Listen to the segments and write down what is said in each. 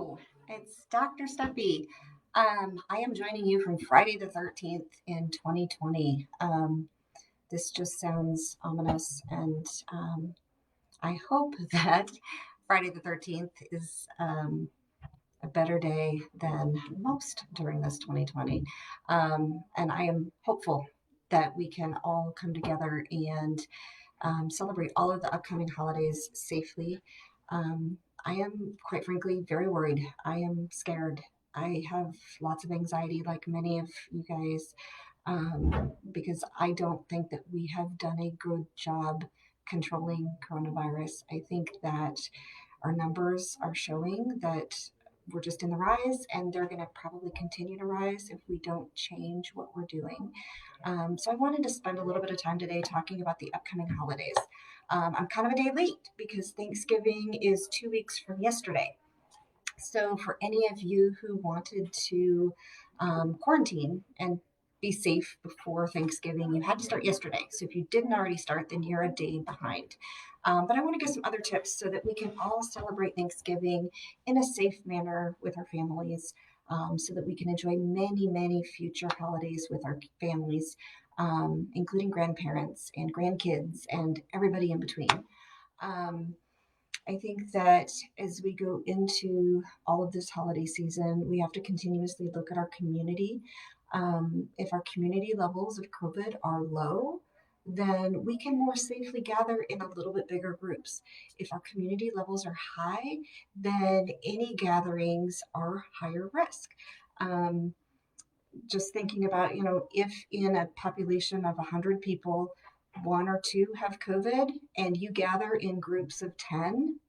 Hello, it's Dr. Stuppy. I am joining you from Friday the 13th in 2020. This just sounds ominous, and I hope that Friday the 13th is a better day than most during this 2020. And I am hopeful that we can all come together and celebrate all of the upcoming holidays safely. Um, I am, quite frankly, very worried. I am scared. I have lots of anxiety, like many of you guys, because I don't think that we have done a good job controlling coronavirus. I think that our numbers are showing that we're just in the rise, and they're going to probably continue to rise if we don't change what we're doing. So I wanted to spend a little bit of time today talking about the upcoming holidays. I'm kind of a day late because Thanksgiving is 2 weeks from yesterday. So for any of you who wanted to quarantine and be safe before Thanksgiving, you had to start yesterday. So if you didn't already start, then you're a day behind. But I want to give some other tips so that we can all celebrate Thanksgiving in a safe manner with our families, so that we can enjoy many, many future holidays with our families, including grandparents and grandkids and everybody in between. Um, I think that as we go into all of this holiday season, we have to continuously look at our community. If our community levels of COVID are low, then we can more safely gather in a little bit bigger groups. If our community levels are high, then any gatherings are higher risk. Um, just thinking about, if in a population of 100 people, one or two have COVID and you gather in groups of 10,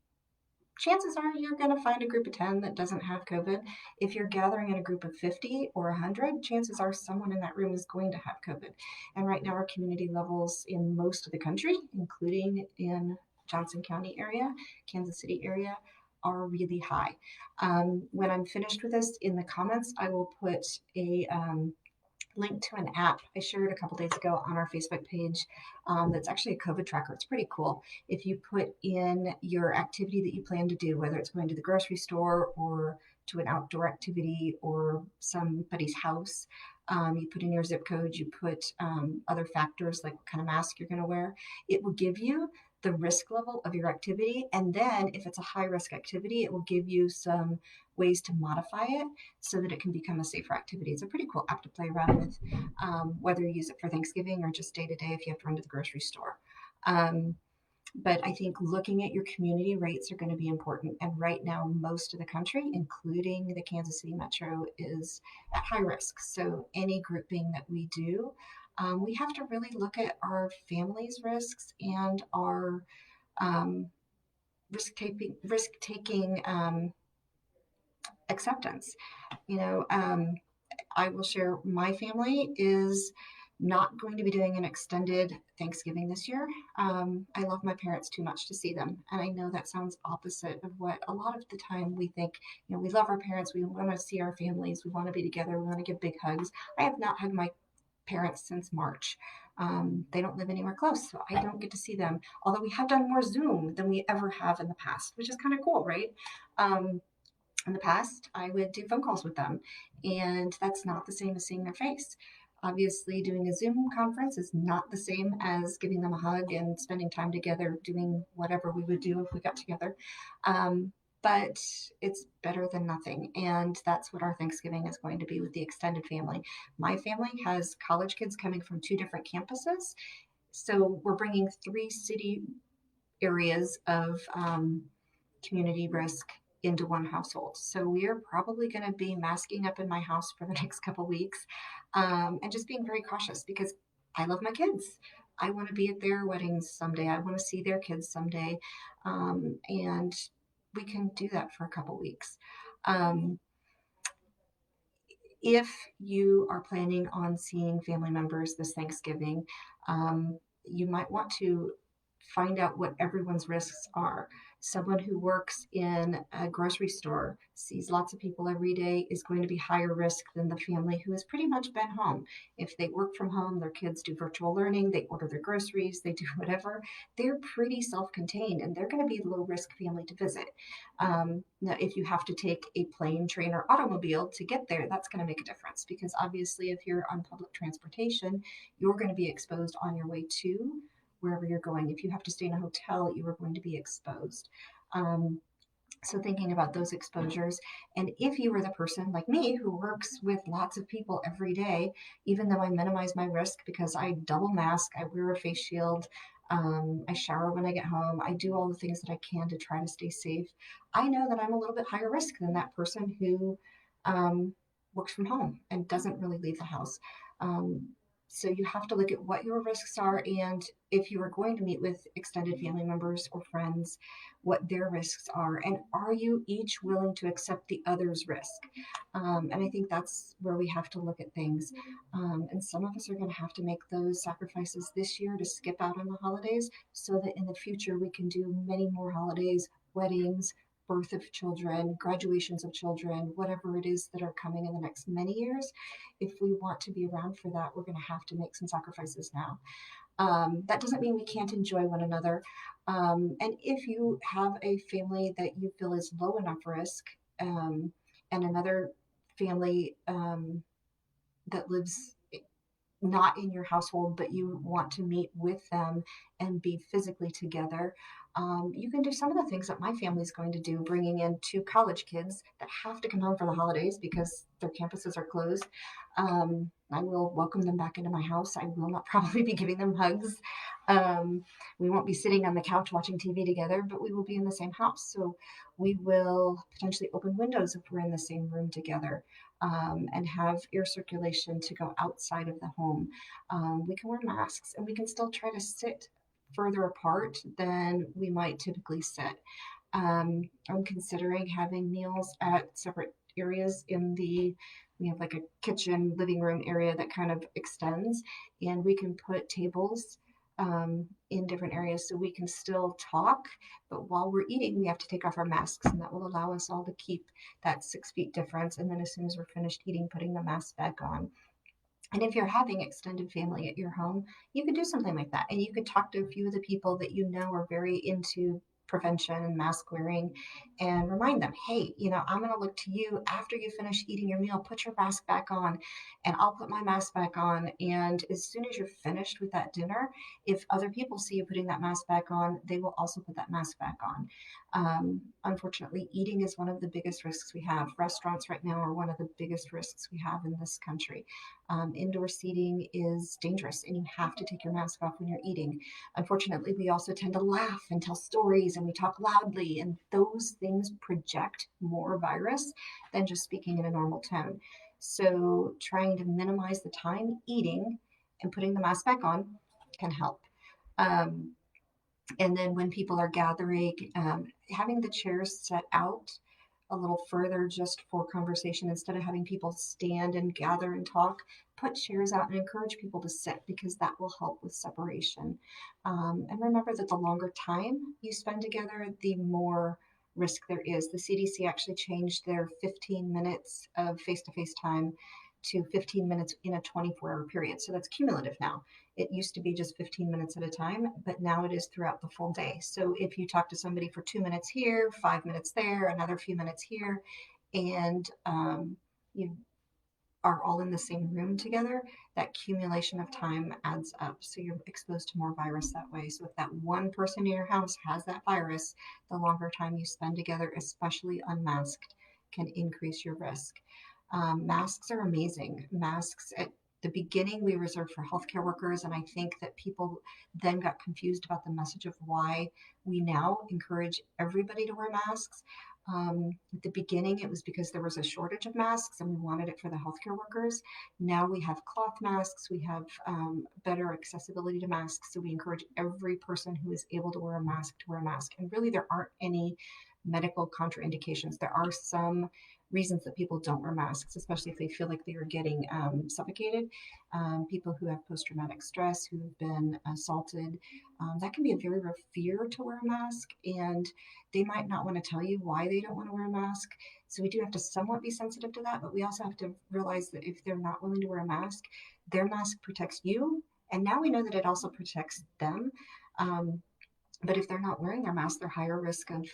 chances are you're going to find a group of 10 that doesn't have COVID. If you're gathering in a group of 50 or 100, chances are someone in that room is going to have COVID. And right now, our community levels in most of the country, including in Johnson County area, Kansas City area, are really high. When I'm finished with this, in the comments, I will put a link to an app I shared a couple days ago on our Facebook page, that's actually a COVID tracker. It's pretty cool. If you put in your activity that you plan to do, whether it's going to the grocery store or to an outdoor activity or somebody's house, you put in your zip code, you put other factors like what kind of mask you're going to wear. It will give you the risk level of your activity. And then if it's a high risk activity, it will give you some ways to modify it so that it can become a safer activity. It's a pretty cool app to play around with, whether you use it for Thanksgiving or just day to day if you have to run to the grocery store. Um, but I think looking at your community rates are going to be important. And right now, most of the country, including the Kansas City metro, is at high risk. So any grouping that we do, we have to really look at our family's risks and our um, risk taking acceptance. You know, I will share my family is not going to be doing an extended Thanksgiving this year. I love my parents too much to see them. And I know that sounds opposite of what a lot of the time we think. We love our parents. We want to see our families. We want to be together. We want to give big hugs. I have not hugged my parents since March. They don't live anywhere close, so I don't get to see them. Although we have done more Zoom than we ever have in the past, which is kind of cool, right? Um, in the past, I would do phone calls with them, and that's not the same as seeing their face. Obviously, doing a Zoom conference is not the same as giving them a hug and spending time together doing whatever we would do if we got together. Um, but it's better than nothing. And that's what our Thanksgiving is going to be with the extended family. My family has college kids coming from two different campuses. So we're bringing three city areas of community risk into one household. So we are probably going to be masking up in my house for the next couple weeks, and just being very cautious because I love my kids. I want to be at their weddings someday. I want to see their kids someday, and we can do that for a couple weeks. Um, if you are planning on seeing family members this Thanksgiving, you might want to find out what everyone's risks are. Someone who works in a grocery store, sees lots of people every day, is going to be higher risk than the family who has pretty much been home. If they work from home, their kids do virtual learning, they order their groceries, they do whatever, they're pretty self contained and they're going to be a low risk family to visit. Now, if you have to take a plane, train, or automobile to get there, that's going to make a difference because obviously, if you're on public transportation, you're going to be exposed on your way to wherever you're going. If you have to stay in a hotel, you are going to be exposed. Um, so thinking about those exposures, and if you were the person like me who works with lots of people every day, even though I minimize my risk because I double mask, I wear a face shield, I shower when I get home, I do all the things that I can to try to stay safe, I know that I'm a little bit higher risk than that person who um, works from home and doesn't really leave the house. Um, so you have to look at what your risks are, and if you are going to meet with extended family members or friends, what their risks are, and are you each willing to accept the other's risk? And I think that's where we have to look at things. And some of us are going to have to make those sacrifices this year to skip out on the holidays so that in the future we can do many more holidays, weddings, birth of children, graduations of children, whatever it is that are coming in the next many years. If we want to be around for that, we're going to have to make some sacrifices now. That doesn't mean we can't enjoy one another. And if you have a family that you feel is low enough risk, and another family that lives not in your household, but you want to meet with them and be physically together, you can do some of the things that my family is going to do, bringing in two college kids that have to come home for the holidays because their campuses are closed. I will welcome them back into my house. I will not probably be giving them hugs. Um, we won't be sitting on the couch watching TV together, but we will be in the same house. So we will potentially open windows if we're in the same room together, and have air circulation to go outside of the home. We can wear masks and we can still try to sit further apart than we might typically sit. I'm considering having meals at separate areas in the, we have like a kitchen living room area that kind of extends, and we can put tables in different areas so we can still talk, but while we're eating we have to take off our masks, and that will allow us all to keep that 6 feet difference, and then as soon as we're finished eating, putting the mask back on. And if you're having extended family at your home, you could do something like that. And you could talk to a few of the people that you know are very into prevention and mask wearing and remind them, hey, I'm going to look to you after you finish eating your meal, put your mask back on, and I'll put my mask back on. And as soon as you're finished with that dinner, if other people see you putting that mask back on, they will also put that mask back on. Unfortunately, eating is one of the biggest risks we have. Restaurants right now are one of the biggest risks we have in this country. Indoor seating is dangerous and you have to take your mask off when you're eating. Unfortunately, we also tend to laugh and tell stories and we talk loudly, and those things project more virus than just speaking in a normal tone. So, trying to minimize the time eating and putting the mask back on can help. Um, and then when people are gathering, having the chairs set out a little further just for conversation instead of having people stand and gather and talk, put chairs out and encourage people to sit because that will help with separation. And remember that the longer time you spend together, the more risk there is. The CDC actually changed their 15 minutes of face to face time to 15 minutes in a 24-hour period. So that's cumulative now. It used to be just 15 minutes at a time, but now it is throughout the full day. So if you talk to somebody for 2 minutes here, 5 minutes there, another few minutes here, and you are all in the same room together, that accumulation of time adds up. So you're exposed to more virus that way. So if that one person in your house has that virus, the longer time you spend together, especially unmasked, can increase your risk. Masks are amazing. Masks at the beginning we reserved for healthcare workers, and I think that people then got confused about the message of why we now encourage everybody to wear masks. At the beginning, it was because there was a shortage of masks and we wanted it for the healthcare workers. Now we have cloth masks, we have better accessibility to masks, so we encourage every person who is able to wear a mask to wear a mask. And really, there aren't any medical contraindications. There are some reasons that people don't wear masks, especially if they feel like they are getting suffocated. People who have post-traumatic stress, who have been assaulted, that can be a very real fear to wear a mask, and they might not want to tell you why they don't want to wear a mask. So we do have to somewhat be sensitive to that, but we also have to realize that if they're not willing to wear a mask, their mask protects you, and now we know that it also protects them. Um, but if they're not wearing their mask, they're higher risk of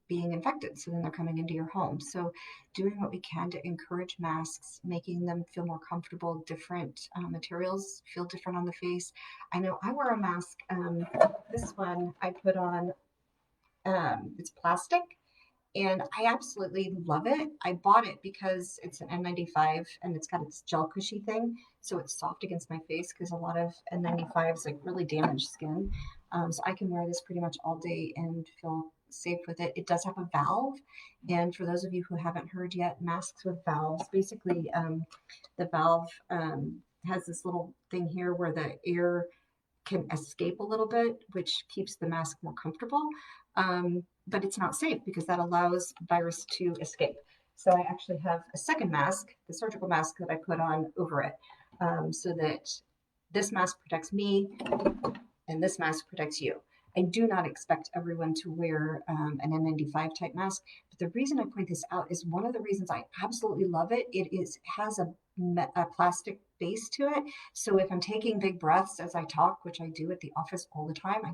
being infected. So then they're coming into your home. So doing what we can to encourage masks, making them feel more comfortable, different materials feel different on the face. I know I wear a mask. This one I put on, it's plastic, and I absolutely love it. I bought it because it's an N95 and it's got this gel cushy thing, so it's soft against my face because a lot of N95s like really damage skin. So I can wear this pretty much all day and feel safe with it. It does have a valve, and for those of you who haven't heard yet, masks with valves, basically, the valve has this little thing here where the air can escape a little bit, which keeps the mask more comfortable. But it's not safe because that allows virus to escape. So I actually have a second mask, the surgical mask that I put on over it, so that this mask protects me and this mask protects you. I do not expect everyone to wear an N95 type mask, but the reason I point this out is one of the reasons I absolutely love it. Has a plastic base to it, so if I'm taking big breaths as I talk, which I do at the office all the time, I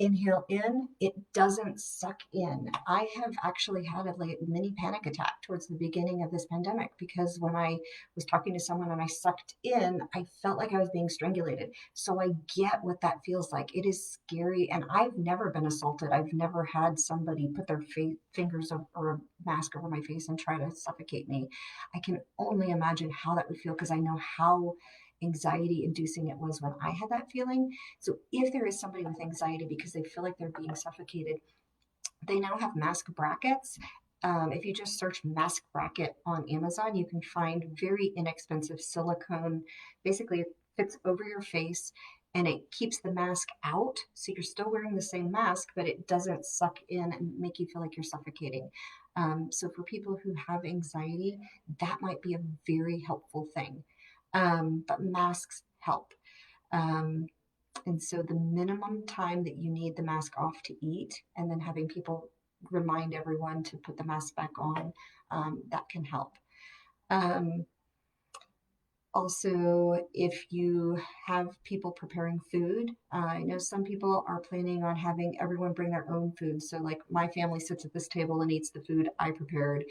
inhale in, it doesn't suck in. I have actually had a like mini panic attack towards the beginning of this pandemic because when I was talking to someone and I sucked in, I felt like I was being strangulated. So I get what that feels like. It is scary, and I've never been assaulted. I've never had somebody put their fingers or a mask over my face and try to suffocate me. I can only imagine how that would feel because I know how anxiety inducing it was when I had that feeling. So if there is somebody with anxiety because they feel like they're being suffocated, they now have mask brackets. If you just search mask bracket on Amazon, you can find very inexpensive silicone. Basically, it fits over your face and it keeps the mask out. So you're still wearing the same mask, but it doesn't suck in and make you feel like you're suffocating. So for people who have anxiety, that might be a very helpful thing. But masks help. Um, and so the minimum time that you need the mask off to eat, and then having people remind everyone to put the mask back on, that can help. Um, Also, if you have people preparing food, I know some people are planning on having everyone bring their own food. So, like my family sits at this table and eats the food I prepared.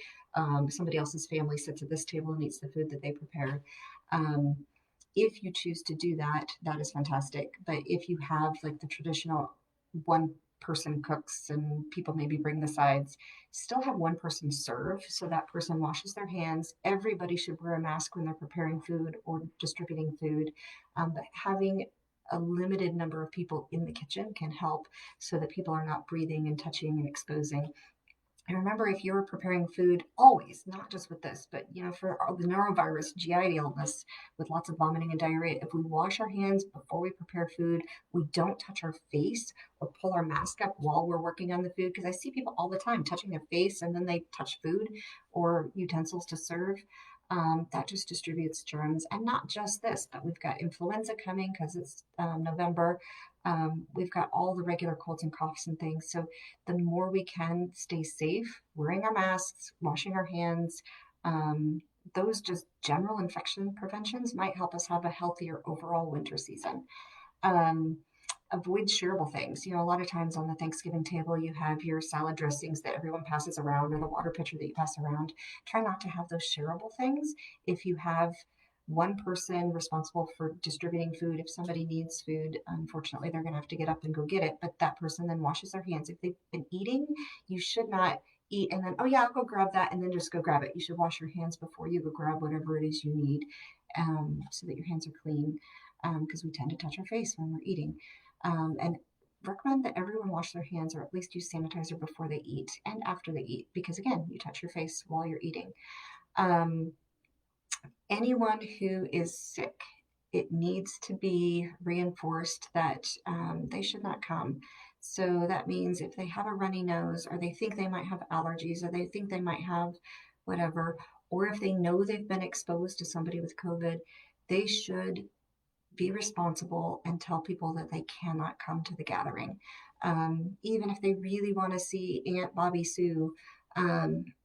Somebody else's family sits at this table and eats the food that they prepared. Um, if you choose to do that, that is fantastic. But if you have like the traditional one person cooks and people maybe bring the sides, still have one person serve so that person washes their hands. Everybody should wear a mask when they're preparing food or distributing food. But having a limited number of people in the kitchen can help so that people are not breathing and touching and exposing. And remember, if you're preparing food, always, not just with this, but for the norovirus, GI illness with lots of vomiting and diarrhea, if we wash our hands before we prepare food, we don't touch our face or pull our mask up while we're working on the food. Because I see people all the time touching their face and then they touch food or utensils to serve. That just distributes germs. And not just this, but we've got influenza coming because it's November. We've got all the regular colds and coughs and things. So the more we can stay safe, wearing our masks, washing our hands, those just general infection preventions might help us have a healthier overall winter season. Um, Avoid shareable things. A lot of times on the Thanksgiving table, you have your salad dressings that everyone passes around or the water pitcher that you pass around. Try not to have those shareable things. If you have one person responsible for distributing food, if somebody needs food, unfortunately, they're going to have to get up and go get it. But that person then washes their hands. If they've been eating, you should not eat and then, oh yeah, I'll go grab that and then just go grab it. You should wash your hands before you go grab whatever it is you need, so that your hands are clean, because we tend to touch our face when we're eating. And recommend that everyone wash their hands or at least use sanitizer before they eat and after they eat, because again, you touch your face while you're eating. Anyone who is sick, it needs to be reinforced that they should not come. So that means if they have a runny nose, or they think they might have allergies, or they think they might have whatever, or if they know they've been exposed to somebody with COVID, they should be responsible and tell people that they cannot come to the gathering. Even if they really want to see Aunt Bobby Sue,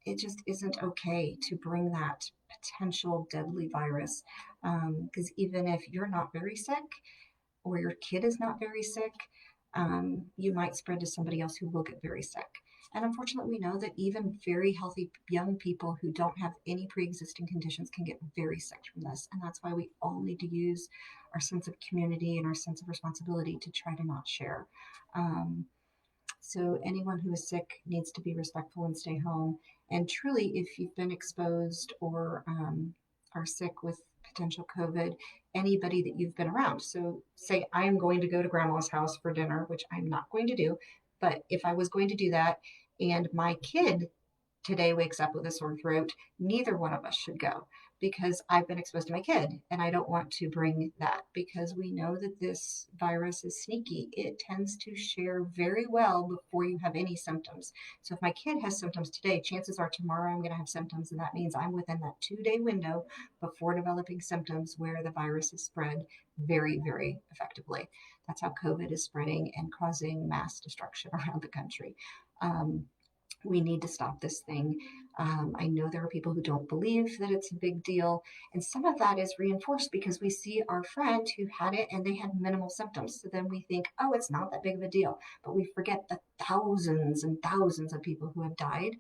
it just isn't okay to bring that potential deadly virus. Because even if you're not very sick, or your kid is not very sick, you might spread to somebody else who will get very sick. And unfortunately, we know that even very healthy young people who don't have any pre existing conditions can get very sick from this. And that's why we all need to use our sense of community and our sense of responsibility to try to not share. Um, so anyone who is sick needs to be respectful and stay home. And truly, if you've been exposed or are sick with potential COVID, anybody that you've been around. So say I am going to go to grandma's house for dinner, which I'm not going to do. But if I was going to do that and my kid today wakes up with a sore throat, neither one of us should go because I've been exposed to my kid and I don't want to bring that because we know that this virus is sneaky. It tends to share very well before you have any symptoms. So if my kid has symptoms today, chances are tomorrow I'm going to have symptoms, and that means I'm within that 2-day window before developing symptoms where the virus is spread very, very effectively. That's how COVID is spreading and causing mass destruction around the country. We need to stop this thing. I know there are people who don't believe that it's a big deal. And some of that is reinforced because we see our friend who had it and they had minimal symptoms. So then we think, oh, it's not that big of a deal. But we forget the thousands and thousands of people who have died.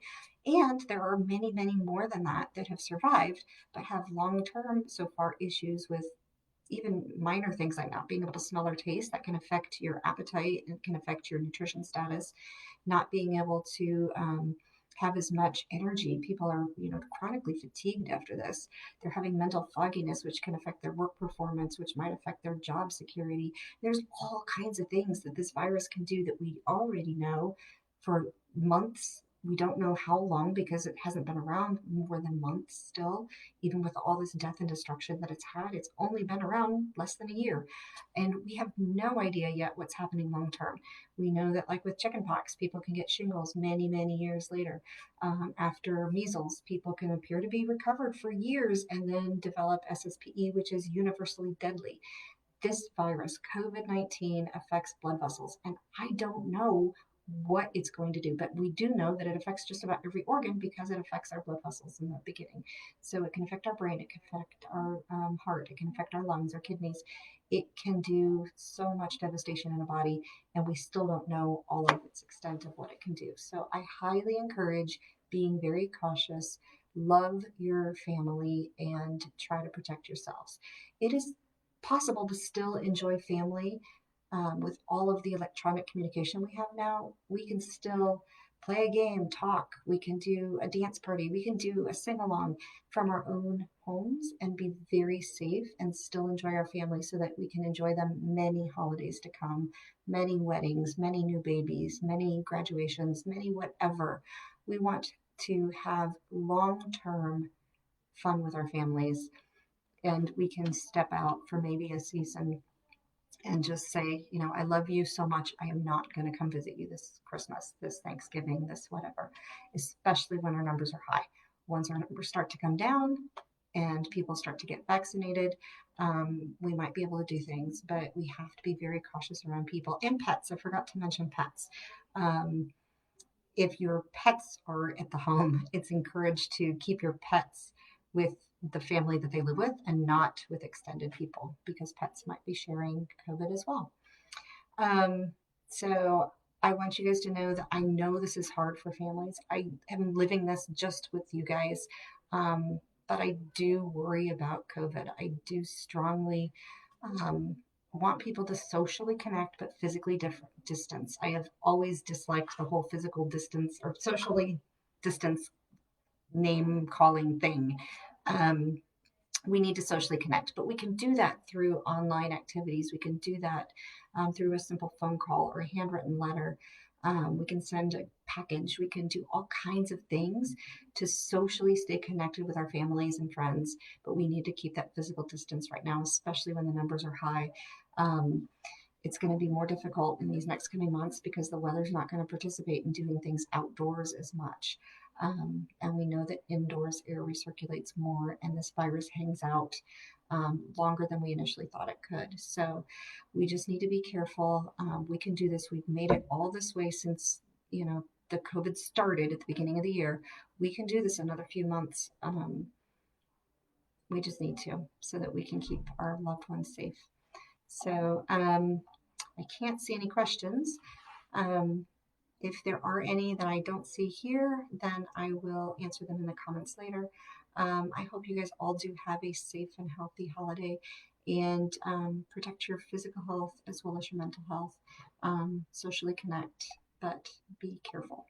And there are many, many more than that that have survived, but have long term so far issues with even minor things like not being able to smell or taste that can affect your appetite and can affect your nutrition status, not being able to have as much energy. People are, chronically fatigued after this. They're having mental fogginess, which can affect their work performance, which might affect their job security. There's all kinds of things that this virus can do that we already know for months. We don't know how long because it hasn't been around more than months still. Even with all this death and destruction that it's had, it's only been around less than a year. And we have no idea yet what's happening long term. We know that, like with chickenpox, people can get shingles many, many years later. After measles, people can appear to be recovered for years and then develop SSPE, which is universally deadly. This virus, COVID-19, affects blood vessels, and I don't know what it's going to do, but we do know that it affects just about every organ because it affects our blood vessels in the beginning. So it can affect our brain, it can affect our heart, it can affect our lungs, our kidneys. It can do so much devastation in the body, and we still don't know all of its extent of what it can do. So I highly encourage being very cautious, love your family, and try to protect yourselves. It is possible to still enjoy family with all of the electronic communication we have now. We can still play a game, talk, we can do a dance party, we can do a sing along from our own homes and be very safe and still enjoy our family so that we can enjoy them many holidays to come, many weddings, many new babies, many graduations, many whatever. We want to have long term fun with our families, and we can step out for maybe a season and just say, I love you so much. I am not going to come visit you this Christmas, this Thanksgiving, this whatever, especially when our numbers are high. Once our numbers start to come down and people start to get vaccinated, we might be able to do things, but we have to be very cautious around people and pets. I forgot to mention pets. Um, if your pets are at the home, it's encouraged to keep your pets with the family that they live with and not with extended people because pets might be sharing COVID as well. Um, so I want you guys to know that I know this is hard for families. I am living this just with you guys. But I do worry about COVID. I do strongly um, want people to socially connect, but physically distance. I have always disliked the whole physical distance or socially distance name calling thing. Um, we need to socially connect, but we can do that through online activities. We can do that through a simple phone call or a handwritten letter. We can send a package. We can do all kinds of things to socially stay connected with our families and friends, but we need to keep that physical distance right now, especially when the numbers are high. Um, it's going to be more difficult in these next coming months because the weather's not going to participate in doing things outdoors as much. And we know that indoors air recirculates more and this virus hangs out longer than we initially thought it could. So we just need to be careful. We can do this. We've made it all this way since, the COVID started at the beginning of the year. We can do this another few months. We just need to so that we can keep our loved ones safe. So I can't see any questions. Um, if there are any that I don't see here, then I will answer them in the comments later. I hope you guys all do have a safe and healthy holiday and protect your physical health as well as your mental health. Socially connect, but be careful.